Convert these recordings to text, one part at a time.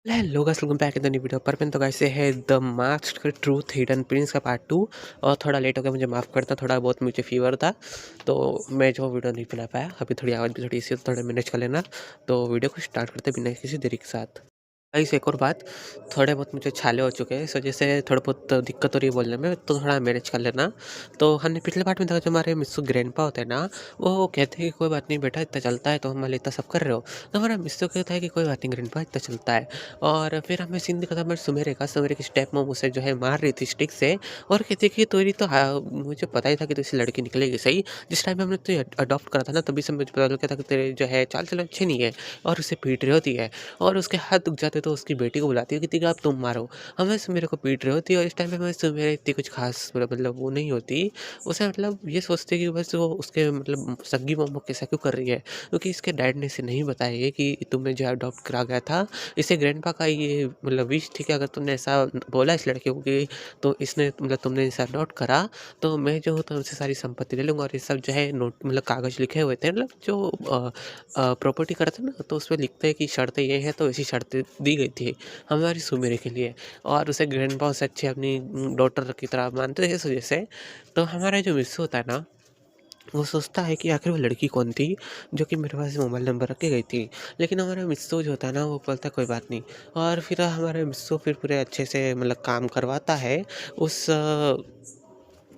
Hello guys, welcome back in the new video पर तो guys ये है the mask truth hidden Prince का पार्ट 2। और थोड़ा लेट हो गया, मुझे माफ़ करता, थोड़ा बहुत मुझे फीवर था तो मैं जो वीडियो नहीं बना पाया। अभी थोड़ी आवाज़ भी थोड़ी इसी थोड़ा मैनेज कर लेना। तो वीडियो को स्टार्ट करते बिना किसी देरी के साथ। गाइस एक और बात, थोड़े बहुत मुझे छाले हो चुके हैं, इस वजह से थोड़ा बहुत दिक्कत हो रही है बोलने में, तो थोड़ा मैनेज कर लेना। तो हमने पिछले पार्ट में देखा, जो हमारे मिस्सू ग्रैंडपा होते हैं ना, वो कहते हैं कि कोई बात नहीं बेटा, इतना चलता है तो हमारे इतना सब कर रहे हो। तो हमारा मिस्सू कहता है कि कोई बात नहीं ग्रैंडपा, इतना चलता है। और फिर हमें सीन दिखा था हमारे सुमेरे की स्टेप मॉम उसे जो है मार रही थी स्टिक से, और कहती है कि तेरी तो मुझे पता ही था कि तुझसे लड़की निकलेगी सही। जिस टाइम हमने तुझे अडॉप्ट करा था ना, तभी से मुझे पता लग गया था कि तेरे जो है चाल चलन अच्छे नहीं है। और उसे पीट रही होती है, और उसके हाथ दुख जाते तो उसकी बेटी को बुलाती है कि ठीक है अब तुम मारो। हमें सुमेरे को पीट रही होती है, और इस टाइम पे हमें सुमेरे इतनी कुछ खास मतलब वो नहीं होती। उसे मतलब ये सोचती है कि बस वो उसके मतलब सगी मोमो के साथ क्यों कर रही है, क्योंकि इसके डैड ने इसे नहीं बताया है कि तुम्हें जो अडॉप्ट करा गया था। इसे ग्रैंडपा का ये मतलब विश थी कि अगर तुमने ऐसा बोला इस लड़के को कि तो इसने मतलब तुमने इसे अडॉप्ट करा, तो मैं जो हूँ तुमसे सारी संपत्ति ले लूँगा। और ये सब जो है नोट मतलब कागज़ लिखे हुए थे, मतलब जो प्रॉपर्टी करते ना, तो उसमें लिखते हैं कि शर्तें ये हैं, तो ऐसी शर्तें दी गई थी हमारी सुमेरे के लिए। और उसे ग्रैंडपा से अच्छे अपनी डॉटर की तरह मानते थे, इस वजह से। तो हमारा जो मिस्सू होता है ना, वो सोचता है कि आखिर वो लड़की कौन थी जो कि मेरे पास मोबाइल नंबर रख के गई थी। लेकिन हमारा मिस्सू जो होता है ना, वो बोलता है कोई बात नहीं। और फिर हमारे मिस्सू फिर पूरे अच्छे से मतलब काम करवाता है उस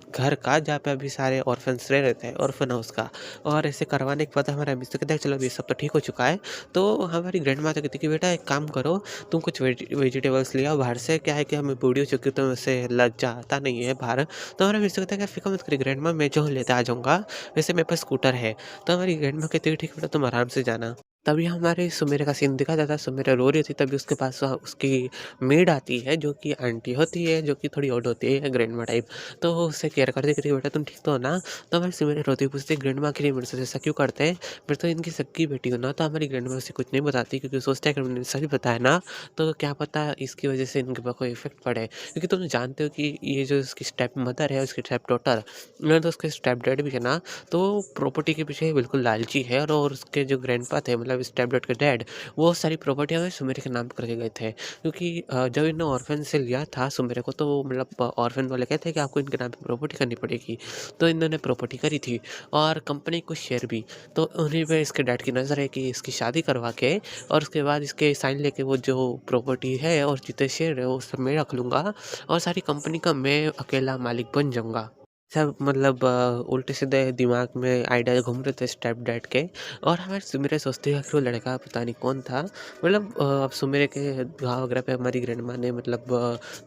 घर का, जहाँ पे अभी सारे ऑर्फन्स रह रहे थे, ऑर्फन हाउस का। और ऐसे करवाने के बाद हमारा मिस्टर कहता है चलो ये सब तो ठीक हो चुका है। तो हमारी ग्रैंड माता कहती है कि बेटा एक काम करो, तुम कुछ वेजिटेबल्स ले आओ बाहर से, क्या है कि हमें बूढ़ी हो चुकी है तो वैसे लग जाता नहीं है बाहर। तो हमारा मिस्टर कहता है कि फिक्र मत करिए ग्रैंड माँ, मैं जो लेते आ जाऊँगा, वैसे मेरे पास स्कूटर है। तो हमारी ग्रैंड माँ कहती है ठीक है बेटा, तुम आराम से जाना। तभी हमारे सुमेरा का सीन दिखा जाता है, सुमेरा रो रही थी, तभी उसके पास उसकी मेड आती है जो कि आंटी होती है, जो कि थोड़ी ओल्ड होती है ग्रैंड माँ टाइप। तो वो उससे केयर करती कहती बेटा तुम ठीक तो हो ना। तो हमारी सुमेरा रोती पूछती ग्रैंड माँ आखिर मेरे से ऐसा क्यों करते हैं, मैं तो इनकी सक्की बेटी हूँ ना। तो हमारी ग्रैंड माँ उसे कुछ नहीं बताती, क्योंकि सोचते हैं कि मैंने सच बताया ना, तो क्या पता इसकी वजह से इनके ऊपर कोई इफेक्ट पड़े। क्योंकि तुम जानते हो कि ये जो इसकी स्टेप मदर है, उसकी स्टेप डॉटर, तो उसके स्टेप डैड भी है ना, तो प्रॉपर्टी के पीछे बिल्कुल लालची है। और उसके जो ग्रैंडपा थे मतलब स्टेप डैड के डैड, वो सारी प्रॉपर्टी हमें सुमेरे के नाम करके गए थे। क्योंकि जब इन्होंने ऑर्फन से लिया था सुमेरे को, तो मतलब ऑर्फन वाले कहते हैं कि आपको इनके नाम पे प्रॉपर्टी करनी पड़ेगी। तो इन्होंने प्रॉपर्टी करी थी, और कंपनी कुछ शेयर भी। तो उन्हीं पे इसके डैड की नज़र है कि इसकी शादी करवा के, और उसके बाद इसके साइन लेके वो जो प्रॉपर्टी है और जितने शेयर है वो सब मैं रख लूँगा, और सारी कंपनी का मैं अकेला मालिक बन जाऊँगा। सब मतलब उल्टे-सीधे दिमाग में आइडिया घूम रहे थे स्टेप डैड के। और हमारे सुमेरे सोचते हैं कि वो लड़का पता नहीं कौन था। मतलब अब सुमेरे के घाव वगैरह पे हमारी ग्रैंड माँ ने मतलब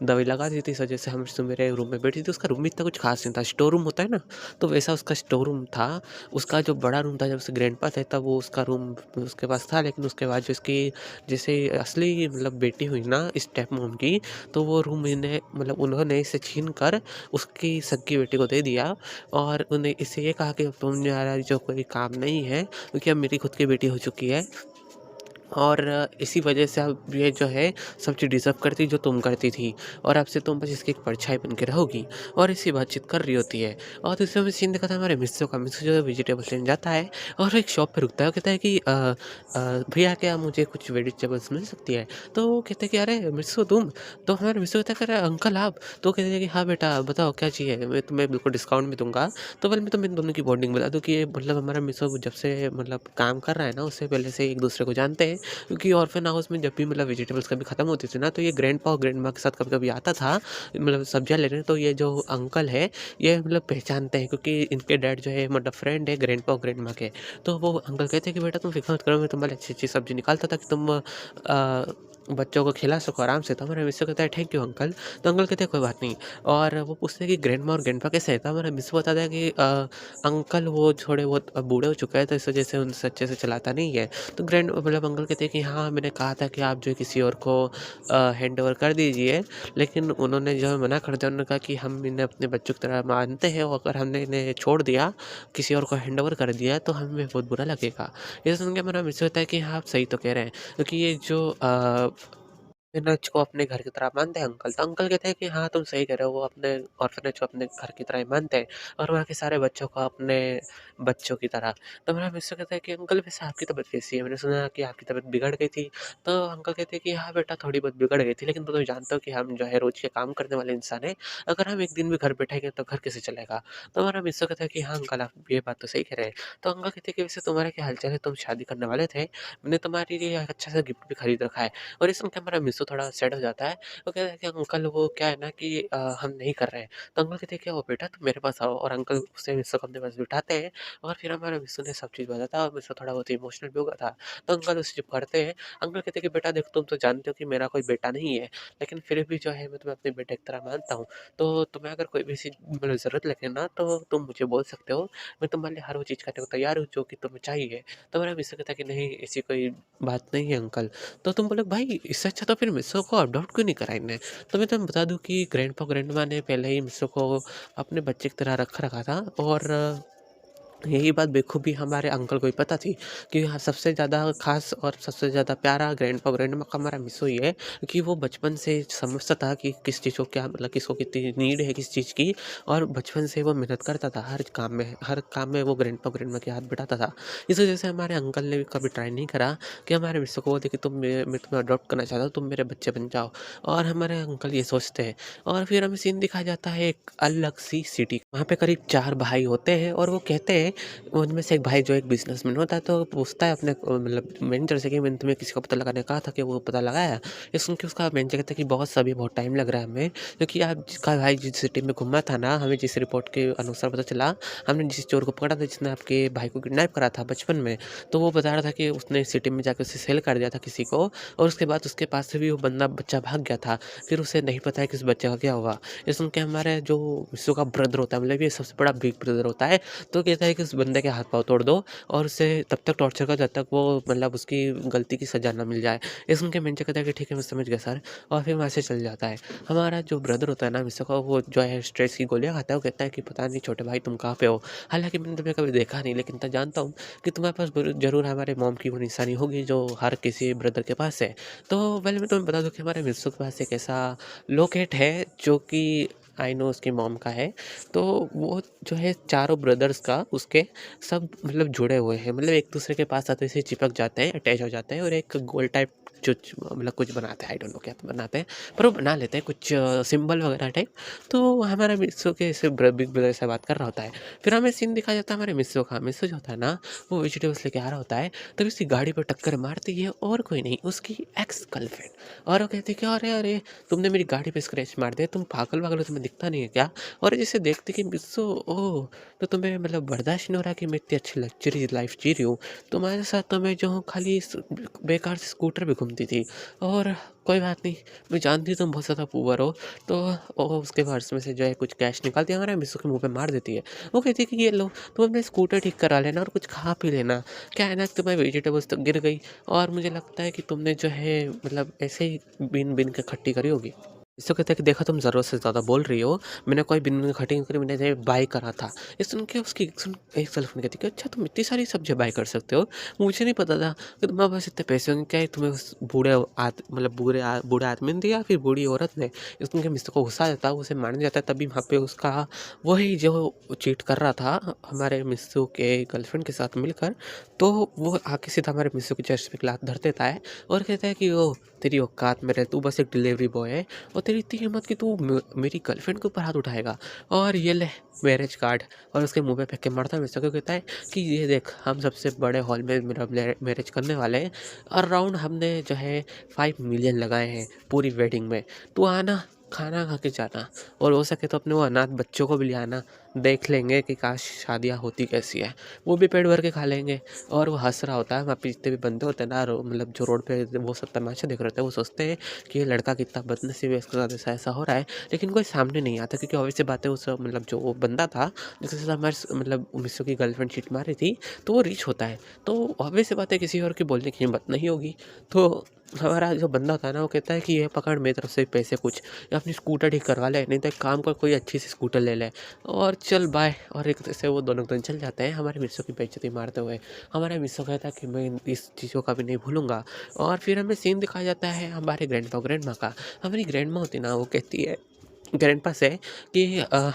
दवाई लगा दी थी, इस वजह से हम सुमेरे रूम में बैठी थी। उसका रूम भी इतना कुछ खास नहीं था, स्टोर रूम होता है ना, तो वैसा उसका स्टोर रूम था। उसका जो बड़ा रूम था जब उसके ग्रैंडपा थे तब वो उसका रूम उसके पास था। लेकिन उसके बाद जो इसकी जैसे असली मतलब बेटी हुई ना स्टेप मॉम की, तो वो रूम इन्हें मतलब उन्होंने इसे छीन कर उसकी सगी बेटी को दे दिया। और उन्हें इससे ये कहा कि अब तुम्हारा जो कोई काम नहीं है, क्योंकि अब मेरी खुद की बेटी हो चुकी है। और इसी वजह से अब ये जो है सब चीज़ डिज़र्व करती जो तुम करती थी, और अब से तुम बस इसकी एक परछाई बन के रहोगी। और इसी बातचीत कर रही होती है। और दूसरे में सीन देखा था हमारे मिस्सू का। मिस्सू जो है वेजिटेबल्स लेने जाता है, और एक शॉप पे रुकता है। वो कहता है कि भैया क्या मुझे कुछ वेजिटेबल्स मिल सकती है। तो वो कहते हैं कि अरे मिस्सू तुम। तो हमारे मिस्सू कहता है कि अरे अंकल आप। तो कहते हैं कि हाँ बेटा बताओ क्या चाहिए, मैं तुम्हें बिल्कुल डिस्काउंट में दूंगा। तो पहले मैं तुम्हें दोनों की बॉन्डिंग बता दूँ कि ये मतलब हमारा मिस्सू जब से मतलब काम कर रहा है ना, उससे पहले से एक दूसरे को जानते हैं। क्योंकि ऑर्फन हाउस में जब भी मतलब वेजिटेबल्स कभी खत्म होती थी ना, तो ये ग्रैंडपा और ग्रैंडमा के साथ कभी-कभी आता था, मतलब सब्जियाँ लेने। तो ये जो अंकल है, ये मतलब पहचानते हैं, क्योंकि इनके डैड जो है मतलब फ्रेंड है ग्रैंडपा और ग्रैंडमा के। तो वो अंकल कहते हैं कि बेटा तुम फ़िक्र मत करो, मैं तुम्हारे अच्छी-अच्छी सब्ज़ी निकालता ताकि तुम बच्चों को खिला सको आराम से। तो हमारा मिस्टर कहता है थैंक यू अंकल। तो अंकल कहते हैं कोई बात नहीं। और वो पूछते हैं कि ग्रैंडमा और ग्रैंडपा कैसे हैं? तो हमारा मिस्टर बताता है कि अंकल वो थोड़े बहुत बूढ़े हो चुके हैं, तो इस वजह से उनसे अच्छे से चलाता नहीं है। तो ग्रैंड मतलब अंकल कहते हैं कि हाँ, मैंने कहा था कि आप जो है किसी और को हैंडओवर कर दीजिए। लेकिन उन्होंने जो है मना कर दिया। उन्होंने कहा कि हम इन्हें अपने बच्चों की तरह मानते हैं, और अगर हमने इन्हें छोड़ दिया, किसी और को हैंडओवर कर दिया, तो हमें बहुत बुरा लगेगा। ये सुन के मेरा मिस होता है कि हाँ, आप सही तो कह रहे हैं। क्योंकि ये जो ऑर्फनेज को अपने घर की तरह मानते हैं अंकल। तो अंकल कहते हैं कि हाँ, तुम सही कह रहे हो, वो अपने ऑर्फनेज को अपने घर की तरह ही मानते हैं और वहाँ के सारे बच्चों को अपने बच्चों की तरह। तो मेरा मिस्टर कहता है कि अंकल वैसे आपकी तबीयत कैसी है? मैंने सुना कि आपकी तबीयत बिगड़ गई थी। तो अंकल कहते हैं कि हाँ बेटा, थोड़ी बहुत बिगड़ गई थी, लेकिन तुम तो जानते हो कि हम जो है रोज़ के काम करने वाले इंसान हैं। अगर हम एक दिन भी घर बैठेंगे तो घर कैसे चलेगा? तो हमारा मिस्टर कहता है कि हाँ अंकल, आप ये बात तो सही कह रहे हैं। तो अंकल कहते हैं कि वैसे तुम्हारा क्या हाल-चाल है? तुम शादी करने वाले थे? मैंने तुम्हारे लिए एक अच्छा सा गिफ्ट भी खरीद रखा है। और ये सुन के हमारा मिस्टर थोड़ा सैड हो जाता है। वो कहता है कि अंकल वो क्या है ना कि हम नहीं कर रहे हैं। तो अंकल कहते हैं क्या हुआ बेटा, तुम मेरे पास आओ, और अंकल उसे मिस्टर को अपने पास बिठाते हैं और फिर हमारे मिस्टर ने सब चीज़ बताता है और मिस्टर थोड़ा बहुत इमोशनल भी हो गया था। तो अंकल उसे चुप करते हैं। अंकल कहते हैं कि बेटा देखो, तुम तो जानते हो कि मेरा कोई बेटा नहीं है, लेकिन फिर भी जो है मैं तुम्हें अपने बेटे की तरह मानता हूँ। तो तुम्हें अगर कोई भी चीज़ मतलब ज़रूरत लगे ना, तो तुम मुझे बोल सकते हो। मैं तुम्हारे लिए हर वो चीज़ करने को तैयार हूँ जो कि तुम्हें चाहिए। तो मेरा मिस्टर कहता है कि नहीं, ऐसी कोई बात नहीं है अंकल। तो तुम बोले भाई, इससे अच्छा तो फिर मिस्टर को अडॉप्ट क्यों नहीं करा इनने? तो मैं तुम्हें बता दूँ कि ग्रैंडपा ग्रैंडमा ने पहले ही मिस्टर को अपने बच्चे की तरह रख रखा था। और यही बात बेखूबी हमारे अंकल को भी पता थी कि हाँ, सबसे ज़्यादा ख़ास और सबसे ज़्यादा प्यारा ग्रैंडपा ग्रैंडमा का हमारा मिसो ही है, कि वो बचपन से समझता था कि किस चीज़ को क्या मतलब किसको कितनी नीड है किस चीज़ की। और बचपन से वो मेहनत करता था हर काम में वो ग्रैंडपा ग्रैंडमा के हाथ बटाता था। इस वजह से हमारे अंकल ने भी कभी ट्राई नहीं करा कि हमारे मिसो को बोलते कि मैं तुम्हें अडॉप्ट करना चाहता हूँ, तुम मेरे बच्चे बन जाओ। और हमारे अंकल ये सोचते हैं। और फिर हमें सीन दिखाया जाता है एक अलग सी सिटी, वहाँ पे करीब 4 भाई होते हैं और वो कहते हैं, उनमें से एक भाई जो एक बिज़नेसमैन होता है, तो पूछता है अपने मतलब मैनेजर से कि मैंने तुम्हें किसी का पता लगाने कहा था कि वो पता लगाया? ये सुन के उसका मैनेजर कहता है कि बॉस अभी बहुत टाइम लग रहा है हमें, क्योंकि आप जिसका भाई जिस सिटी में घूमा था ना, हमें जिस रिपोर्ट के अनुसार पता चला, हमने जिस चोर को पकड़ा था जिसने आपके भाई को किडनैप करा था बचपन में, तो वो बता रहा था कि उसने सिटी में जाके उसे सेल कर दिया था किसी को, और उसके बाद उसके पास से भी वो बंदा बच्चा भाग गया था। फिर उसे नहीं पता है कि उस बच्चे का क्या हुआ। ये सुन के हमारे जो विश्व का ब्रदर होता है, मतलब ये सबसे बड़ा बिग ब्रदर होता है, तो कहता है कि उस बंदे के हाथ पाँव तोड़ दो और उसे तब तक टॉर्चर करो जब तक वो मतलब उसकी गलती की सज़ा ना मिल जाए। ये सुन के मैनेजर कहता है कि ठीक है, मैं समझ गया सर, और फिर वहाँ से चल जाता है। हमारा जो ब्रदर होता है ना मिस्टर का, वो जो है स्ट्रेस की गोलियाँ खाता है। वो कहता है कि पता नहीं छोटे भाई तुम कहाँ पे हो? हालाँकि मैंने तुम्हें कभी देखा नहीं, लेकिन मैं जानता हूँ कि तुम्हारे पास ज़रूर हमारे मॉम की वो निशानी होगी जो हर किसी ब्रदर के पास है। तो पहले मैं तुम्हें बता दूँ कि हमारे मिस्टर के पास एक ऐसा लॉकेट है जो कि आई नो उसकी मॉम का है। तो वो जो है चारों ब्रदर्स का उसके सब मतलब जुड़े हुए हैं, मतलब एक दूसरे के पास आते से चिपक जाते हैं, अटैच हो जाते हैं, और एक गोल टाइप जो मतलब कुछ बनाते हैं, आई डोंट नो क्या बनाते हैं, पर वो बना लेते हैं कुछ सिंबल वगैरह टाइप। तो हमारा मिस्सो के ऐसे बिग ब्रदर से बात कर रहा होता है। फिर हमें सीन दिखाया जाता है हमारे मिस्सो का। मिस्सो जो होता है ना, वो वेजिटेबल्स लेके आ रहा होता है, तभी उसकी गाड़ी पर टक्कर मारती है और कोई नहीं, उसकी एक्स गर्लफ्रेंड। और वो कहती है कि अरे अरे, तुमने मेरी गाड़ी पे स्क्रैच मार दिया, तुम पागल वागल हो, तुम्हें दिखता नहीं है क्या? और जिसे देखते कि मिस्सो, ओह, तो तुम्हें मतलब बर्दाश्त नहीं हो रहा कि मैं इतनी अच्छी लग्जरी लाइफ जी रही हूँ, तुम्हारे साथ तो मैं जो हूँ खाली बेकार से स्कूटर पे घूमती थी। और कोई बात नहीं, मैं जानती हूँ तुम बहुत ज़्यादा पुअर हो। तो वो उसके पर्स में से जो है कुछ कैश निकालती है, हमारे मिस्सू के मुंह पे मार देती है। वो कहती है कि ये लो, तुम अपने स्कूटर ठीक करा लेना और कुछ खा पी लेना। क्या है ना कि तुम्हारी वेजिटेबल्स तो गिर गई, और मुझे लगता है कि तुमने जो है मतलब ऐसे ही बिन बिन के खट्टी करी होगी। इससे कहता है कि देखो तुम ज़रूरत से ज़्यादा बोल रही हो, मैंने कोई बिन खटी नहीं करी, मैंने जो बाय करा था। ये सुन के उसकी सुन एक गर्लफ्रेंड कहती है कि अच्छा तुम इतनी सारी सब्जियाँ बाय कर सकते हो, मुझे नहीं पता था कि तुम्हारे पास इतने पैसे होंगे। क्या है तुम्हें उस मतलब बूढ़े आदमी ने दिया या फिर बूढ़ी औरत ने? ये सुन के मिस्टर को गुस्सा आ जाता है, वो उसे मारने जाता है, तभी वहाँ पे उसका वही जो चीट कर रहा था हमारे मिस्सू के गर्लफ्रेंड के साथ मिलकर, तो वो आके सीधा हमारे मिस्सू की चेस्ट पे एक लात धर देता है और कहता है कि ओ तेरी औकात में रहे, तू बस एक डिलीवरी बॉय है और तेरी इतनी हिम्मत कि तू मेरी गर्लफ्रेंड के ऊपर हाथ उठाएगा। और ये ले मैरिज कार्ड, और उसके मुंह पे फेंक के मारता है। मिस्टर को कहता है कि ये देख, हम सबसे बड़े हॉल में मेरा मैरिज करने वाले हैं, अराउंड हमने जो है 5 मिलियन लगाए हैं पूरी वेडिंग में, तू आना खाना खा के जाना, और हो सके तो अपने वो अनाथ बच्चों को भी ले आना, देख लेंगे कि काश शादियाँ होती कैसी है, वो भी पेट भर के खा लेंगे। और वो हंस रहा होता है, वहाँ पे जितने भी बंदे होते हैं ना, मतलब जो रोड पे वो सब तमाशा देख रहे होते हैं, वो सोचते हैं कि ये लड़का कितना बदनसीब है, इसके साथ ऐसा ऐसा हो रहा है। लेकिन कोई सामने नहीं आता, क्योंकि ऑब्वियस सी बात है, उस मतलब जो वो बंदा था जिसके साथ हमारे मतलब मिस्सू की गर्लफ्रेंड चीट मारी थी, तो वो रिच होता है, तो ऑब्वियस सी बात है किसी और की बोलने की हिम्मत नहीं होगी। तो हमारा जो बंदा होता है ना वो कहता है कि ये पकड़ मेरी तरफ से पैसे कुछ, या अपनी स्कूटर ठीक करवा ले, नहीं तो एक काम कर कोई अच्छी सी स्कूटर ले ले और चल बाय। और एक तरह से वो दोनों दिन चल जाते हैं हमारे मिस्सों की बेइज्जती मारते हुए। हमारा मिस्सों कहता है कि मैं इस चीज़ को कभी नहीं भूलूंगा। और फिर हमें सीन दिखाया जाता है हमारे ग्रैंड माँ का। हमारी ग्रैंड माँ होती है ना, वो कहती है ग्रैंडपा से कि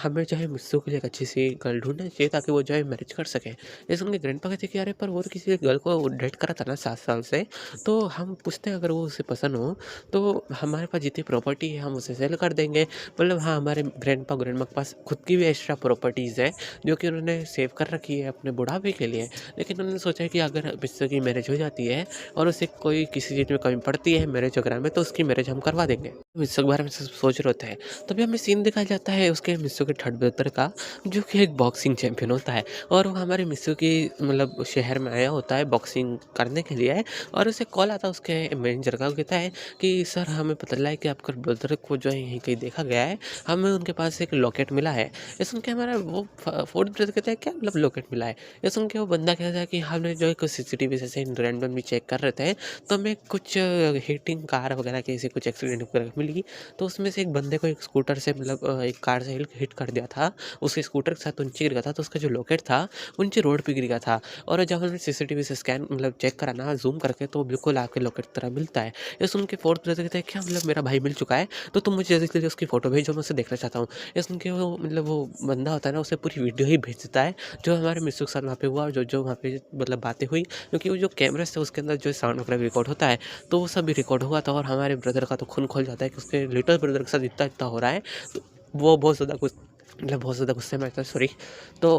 हमें जो है मिस्सू के लिए एक अच्छी सी गर्ल ढूँढना चाहिए ताकि वो जो है मैरिज कर सके। ये सुन के ग्रैंडपा कहते हैं कि अरे पर वो तो किसी गर्ल को डेट करा था ना 7 साल से, तो हम पूछते हैं अगर वो उसे पसंद हो तो हमारे पास जितनी प्रॉपर्टी है हम उसे सेल कर देंगे। मतलब हाँ, हमारे ग्रैंडमा के पास खुद की भी एक्स्ट्रा प्रॉपर्टीज़ है जो कि उन्होंने सेव कर रखी है अपने बुढ़ापे के लिए। लेकिन उन्होंने सोचा है कि अगर मिस्सू की मैरिज हो जाती है और उसे कोई किसी चीज़ में कमी पड़ती है मैरिज वगैरह में, तो उसकी मैरिज हम करवा देंगे। मिस्सू के बारे में सोच रहे होते हैं। तभी हमें सीन दिखाया जाता है उसके मिस्सू के थर्ड ब्रदर का, जो कि एक बॉक्सिंग चैंपियन होता है और वो हमारे मिस्सू की मतलब शहर में आया होता है बॉक्सिंग करने के लिए। और उसे कॉल आता है उसके मैनेजर का, वो कहता है कि सर हमें पता चला है कि आपका ब्रदर को जो है यहीं कहीं देखा गया है, हमें उनके पास एक लॉकेट मिला है। ये सुन के हमारा वो फोर्थ ब्रदर कहता है क्या मतलब लॉकेट मिला है। ये सुन के वो बंदा कहता है कि हमने जो है कुछ CCTV से रैंडमली चेक कर रहे थे, तो हमें कुछ हिटिंग कार वगैरह की ऐसी कुछ एक्सीडेंट वगैरह मिली, तो उसमें से एक बंदे को एक स्कूटर से मतलब एक कार से हिट कर दिया था। उसके स्कूटर के साथ नीचे गिर गया था, तो उसका जो लॉकेट था वो नीचे रोड पे गिर गया था। और जब हमने CCTV से स्कैन मतलब चेक करा ना ज़ूम करके, तो बिल्कुल आपके लॉकेट की तरह मिलता है। ये सुन के फोर्थ ब्रदर कहते हैं क्या मतलब मेरा भाई मिल चुका है, तो तुम मुझे जल्दी से जल्दी उसकी फ़ोटो भेजो, मैं उसे देखना चाहता हूँ। ये सुन के वो मतलब वो बंदा होता है ना, उसे पूरी वीडियो ही भेज देता है जो हमारे मिस्सू के साथ वहाँ पे हुआ और जो जो वहाँ पे मतलब बातें हुई, क्योंकि वो जो कैमरे से उसके अंदर जो साउंड वगैरह रिकॉर्ड होता है, तो वो सब भी रिकॉर्ड हुआ था। और हमारे ब्रदर का तो खून खोल जाता है कि उसके लिटिल ब्रदर के साथ इतना इतना हो रहा है। तो वो बहुत ज़्यादा मतलब बहुत ज़्यादा गुस्से में आता है, सॉरी। तो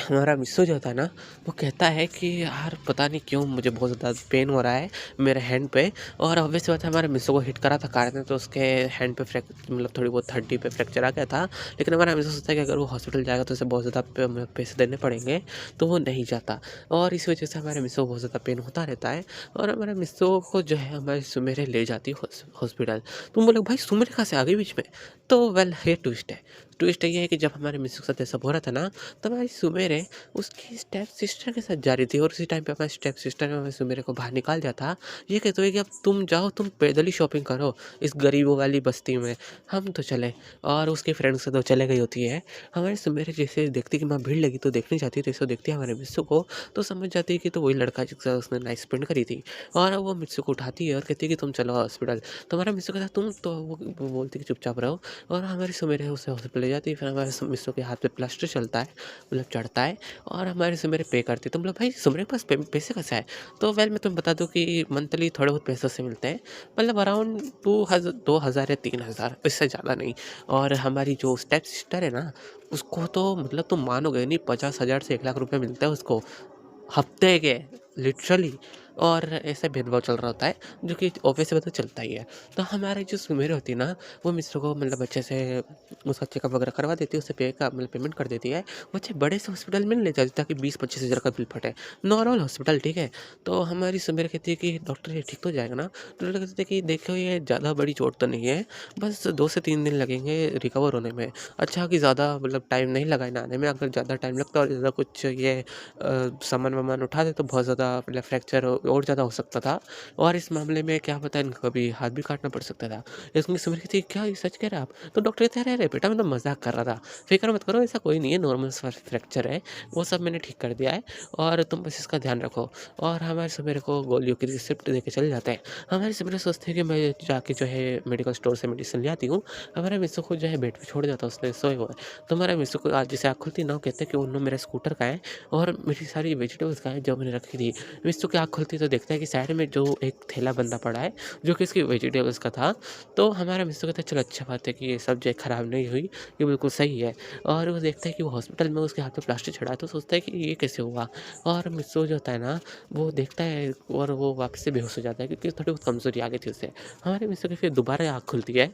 हमारा मिस्सू जो होता है ना, वो कहता है कि यार पता नहीं क्यों मुझे बहुत ज़्यादा पेन हो रहा है मेरे हैंड पे। और ऑब्वियस बात है हमारे मिस्सू को हिट करा था कार ने, तो उसके हैंड पे मतलब थोड़ी बहुत हड्डी पे फ्रैक्चर आ गया था। लेकिन हमारा मिस्सू सोचता है कि अगर वो हॉस्पिटल जाएगा तो उसे बहुत ज़्यादा मतलब पैसे देने पड़ेंगे, तो वो नहीं जाता। और इस वजह से हमारे मिस्सू को बहुत ज़्यादा पेन होता रहता है। और हमारे मिस्सू को जो है हमारी सुमेरे ले जाती है हॉस्पिटल। तुम बोले भाई सुमेरे कहाँ से आ गई बीच में, तो वेल ये ट्विस्ट है। ट्विस्ट ये है कि जब हमारे मिस्सू के साथ ऐसा हो रहा था ना, तो हमारी सुमेरे उसकी स्टेप सिस्टर के साथ जा रही थी। और उसी टाइम पे हमारी स्टेप सिस्टर ने हमें सुमेरे को बाहर निकाल दिया था। ये कहते हुए कि अब तुम जाओ, तुम पैदल ही शॉपिंग करो इस गरीबों वाली बस्ती में, हम तो चले। और उसके फ्रेंड्स से तो चले गई होती है। हमारी सुमेरे जैसे देखती कि वहाँ भीड़ लगी तो देखनी चाहती है, तो इसको देखती है हमारे मिस्सू को, तो समझ जाती है कि तो वही लड़का जिसके साथ उसने नाइट स्पेंड करी थी। और वो मिस्सू को उठाती है और कहती है कि तुम चलो हॉस्पिटल। तो हमारा मिस्सू कहता है तुम तो वो बोलती है कि चुपचाप रहो। और हमारी सुमेरे उसे हॉस्पिटल ले जाती है। फिर हमारे मिस्सू के हाथ पे प्लास्टर चलता है, मतलब चढ़ता है। और हमारे सुमेरे पे करती है। तो मतलब भाई सुमेरे के पास पैसे कैसे आए, तो वेल मैं तुम्हें बता दूं कि मंथली थोड़े बहुत पैसे से मिलते हैं, मतलब अराउंड 2,000 या 3,000, इससे ज़्यादा नहीं। और हमारी जो स्टेप सिस्टर है ना, उसको तो मतलब तुम मानोगे नहीं, 50,000 से 1,00,000 रुपये मिलते हैं उसको हफ्ते के, लिटरली। और ऐसा भेदभाव चल रहा होता है जो कि ऑफिस से तो चलता ही है। तो हमारी जो सुमेर होती है ना, वो मिस्र को मतलब अच्छे से उसका चेकअप वगैरह करवा देती है, उसे पे का मतलब पेमेंट कर देती है। वो अच्छे बड़े से हॉस्पिटल में नहीं ले जाती ताकि 20-25 हज़ार का बिल फटे, नॉर्मल हॉस्पिटल, ठीक है। तो हमारी सुमेर कहती है कि डॉक्टर ये ठीक तो जाएगा ना, तो डॉक्टर कहते हैं कि देखो ये ज़्यादा बड़ी चोट तो नहीं है, बस 2 से 3 दिन लगेंगे रिकवर होने में। अच्छा कि ज़्यादा मतलब टाइम नहीं लगा है आने में, अगर ज़्यादा टाइम लगता और ज़्यादा कुछ ये सामान वामान उठा दे तो बहुत ज़्यादा मतलब फ्रैक्चर और ज़्यादा हो सकता था। और इस मामले में क्या पता इनको कभी हाथ भी काटना पड़ सकता था। इसमें समझ रही थी क्या ये सच कह रहे हैं आप, तो डॉक्टर कहते हैं अरे बेटा मैं तो मजाक कर रहा था, फिक्र मत करो, ऐसा कोई नहीं है, नॉर्मल सा फ्रैक्चर है, वो सब मैंने ठीक कर दिया है, और तुम बस इसका ध्यान रखो। और हमारे सवेरे को गोलियों की रिसिप्ट दे के चले जाते हैं। हमारे सवेरे सोचते हैं कि मैं जाके जो है मेडिकल स्टोर से मेडिसिन ले आती हूँ। हमारे मिस्सू को जो है बेड पे छोड़ जाता है, उसने सोए हुए। तो हमारे मिस्सू को आज जैसे आँख खुलती ना, वो कहते हैं कि उन्होंने मेरा स्कूटर का है और मेरी सारी वेजिटेबल्स कहाँ हैं जो मैंने रखी थी। मिस्सू की आँख खुलती तो देखता है कि साइड में जो एक थैला बंदा पड़ा है जो कि इसकी वेजिटेबल्स का था। तो हमारा मिस्सू कहता है चलो अच्छा बात है कि ये सब्जी ख़राब नहीं हुई, ये बिल्कुल सही है। और वो देखता है कि वो हॉस्पिटल में उसके हाथ में प्लास्टर चढ़ा है, तो सोचता है कि ये कैसे हुआ। और मिस्सू जो होता है ना, वो देखता है और वो वापस से बेहोश हो जाता है क्योंकि थोड़ी बहुत कमज़ोरी आ गई थी उसे। हमारे मिस्सू की फिर दोबारा आँख खुलती है,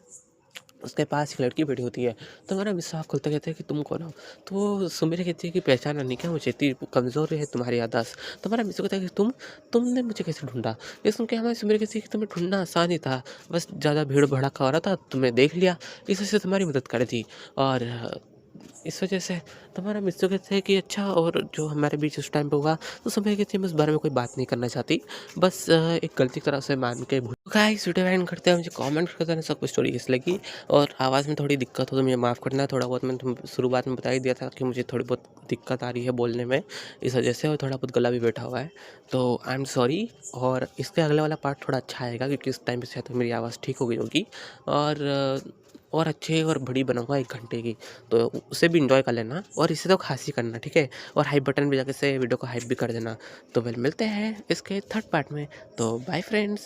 उसके पास एक लड़की बैठी होती है। तो हमारा मिस्सा खुलता कहता है कि तुम कौन हो? तो वो सुमेर कहती है कि पहचाना नहीं क्या मुझे, इतनी कमज़ोर है तुम्हारी याददाश्त। तो हमारा मिस्सा कहता है कि तुमने मुझे कैसे ढूंढा। ये सुन के हमारी सुमेर कहती है कि तुम्हें ढूंढना आसान ही था, बस ज़्यादा भीड़ भड़ाका हो रहा था, तुम्हें देख लिया, इस वजह से तुम्हारी मदद कर दी। और इस वजह से तुम्हारा मिस्टर कहते हैं कि अच्छा, और जो हमारे बीच उस टाइम पे हुआ तो सब कहते हैं मैं उस बारे में कोई बात नहीं करना चाहती, बस एक गलती की तरह से मान के भूल। गाइस वीडियो एंड करते हैं, मुझे कमेंट कर देना सबको स्टोरी कैसी लगी, और आवाज़ में थोड़ी दिक्कत हो तो मुझे माफ़ करना, थोड़ा बहुत मैंने तुम शुरुआत में बता ही दिया था कि मुझे थोड़ी बहुत दिक्कत आ रही है बोलने में इस वजह से, और थोड़ा बहुत गला भी बैठा हुआ है, तो आई एम सॉरी। और इसके अगले वाला पार्ट थोड़ा अच्छा आएगा क्योंकि इस टाइम पे शायद मेरी आवाज़ ठीक हो गई होगी, और अच्छे और बड़ी बनाऊंगा 1 घंटे की, तो उसे भी इंजॉय कर लेना और इसे तो खास ही करना, ठीक है। और हाइप बटन पे जाके से वीडियो को हाइप भी कर देना। तो वेल मिलते हैं इसके थर्ड पार्ट में, तो बाय फ्रेंड्स।